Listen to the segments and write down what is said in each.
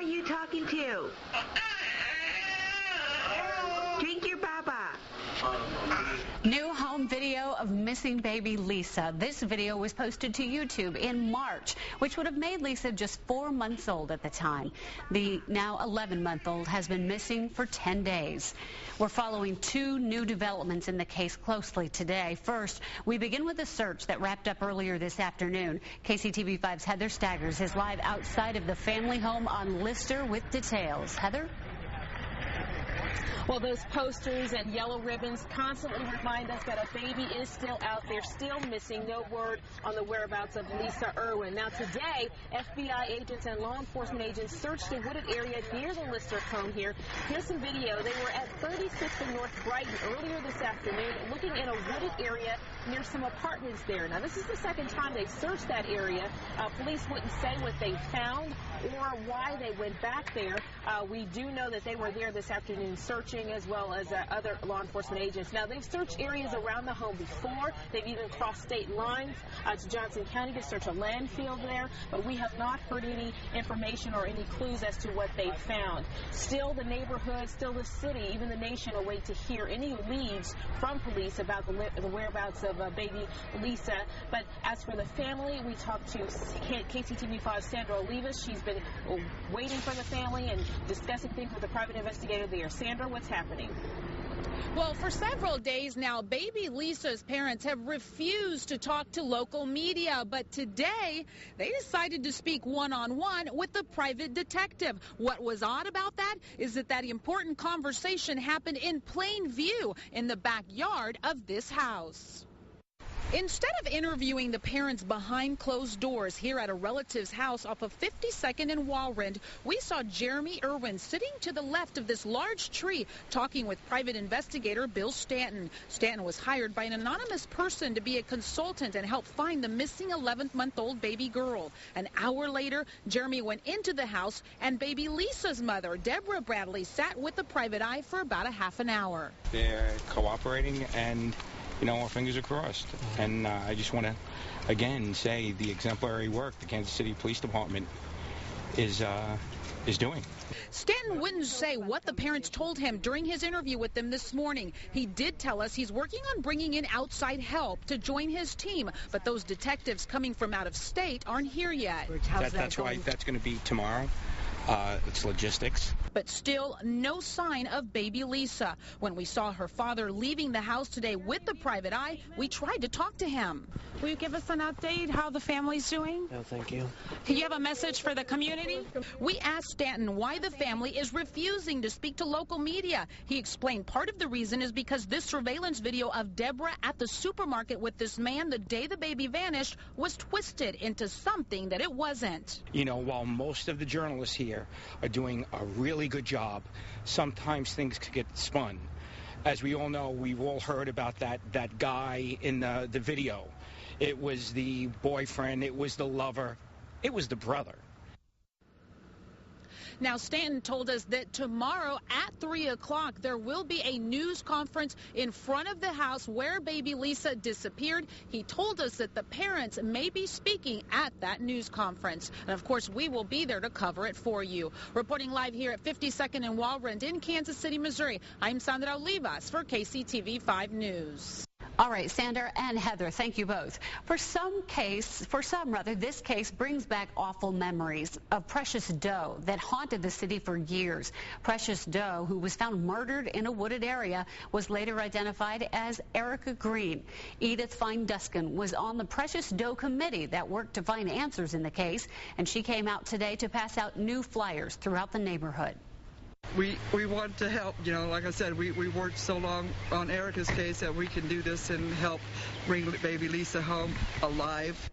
are you talking to? Drink your baba. New home video of missing baby Lisa. This video was posted to YouTube in March, which would have made Lisa just 4 months old at the time. The now 11-month-old has been missing for 10 days. We're following 2 new developments in the case closely today. First, we begin with a search that wrapped up earlier this afternoon. KCTV5's Heather Staggers is live outside of the family home on Lister with details. Heather? Well, those posters and yellow ribbons constantly remind us that a baby is still out there, still missing. No word on the whereabouts of Lisa Irwin. Now, today, FBI agents and law enforcement agents searched the wooded area near the Lister home here. Here's some video. They were at 36th and North Brighton earlier this afternoon, looking in a wooded area near some apartments there. Now, this is the second time they've searched that area. Police wouldn't say what they found or why they went back there. We do know that they were there this afternoon searching, as well as other law enforcement agents. Now, they've searched areas around the home before. They've even crossed state lines to Johnson County to search a landfill there, but we have not heard any information or any clues as to what they found. Still, the neighborhood, still the city, even the nation await to hear any leads from police about the whereabouts of baby Lisa. But as for the family, we talked to KCTV5's Sandra Olivas. She's been waiting for the family and discussing things with the private investigator there. Sandra, what's happening? Well, for several days now, baby Lisa's parents have refused to talk to local media. But today, they decided to speak one-on-one with the private detective. What was odd about that is that important conversation happened in plain view in the backyard of this house. Instead of interviewing the parents behind closed doors here at a relative's house off of 52nd and Walrand, we saw Jeremy Irwin sitting to the left of this large tree talking with private investigator Bill Stanton. Stanton was hired by an anonymous person to be a consultant and help find the missing 11-month-old baby girl. An hour later, Jeremy went into the house and baby Lisa's mother, Deborah Bradley, sat with the private eye for about a half an hour. They're cooperating and our fingers are crossed. And I just want to, again, say the exemplary work the Kansas City Police Department is doing. Stanton wouldn't say what the parents told him during his interview with them this morning. He did tell us he's working on bringing in outside help to join his team, but those detectives coming from out of state aren't here yet. That's why that's going to be tomorrow. It's logistics. But still, no sign of baby Lisa. When we saw her father leaving the house today with the private eye, we tried to talk to him. Will you give us an update how the family's doing? No, thank you. Do you have a message for the community? We asked Stanton why the family is refusing to speak to local media. He explained part of the reason is because this surveillance video of Deborah at the supermarket with this man the day the baby vanished was twisted into something that it wasn't. While most of the journalists here are doing a really good job, sometimes things could get spun. As we all know, we've all heard about that guy in the video. It was the boyfriend, it was the lover, it was the brother. Now, Stanton told us that tomorrow at 3 o'clock there will be a news conference in front of the house where baby Lisa disappeared. He told us that the parents may be speaking at that news conference. And, of course, we will be there to cover it for you. Reporting live here at 52nd and Walrand in Kansas City, Missouri, I'm Sandra Olivas for KCTV5 News. All right, Sandra and Heather, thank you both. For some, this case brings back awful memories of Precious Doe that haunted the city for years. Precious Doe, who was found murdered in a wooded area, was later identified as Erica Green. Edith Fine-Duskin was on the Precious Doe committee that worked to find answers in the case, and she came out today to pass out new flyers throughout the neighborhood. We want to help, like I said, we worked so long on Erica's case that we can do this and help bring baby Lisa home alive.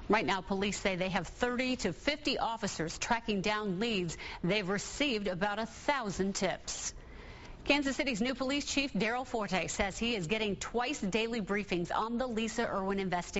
Right now, police say they have 30 to 50 officers tracking down leads. They've received about 1,000 tips. Kansas City's new police chief, Daryl Forte, says he is getting twice daily briefings on the Lisa Irwin investigation.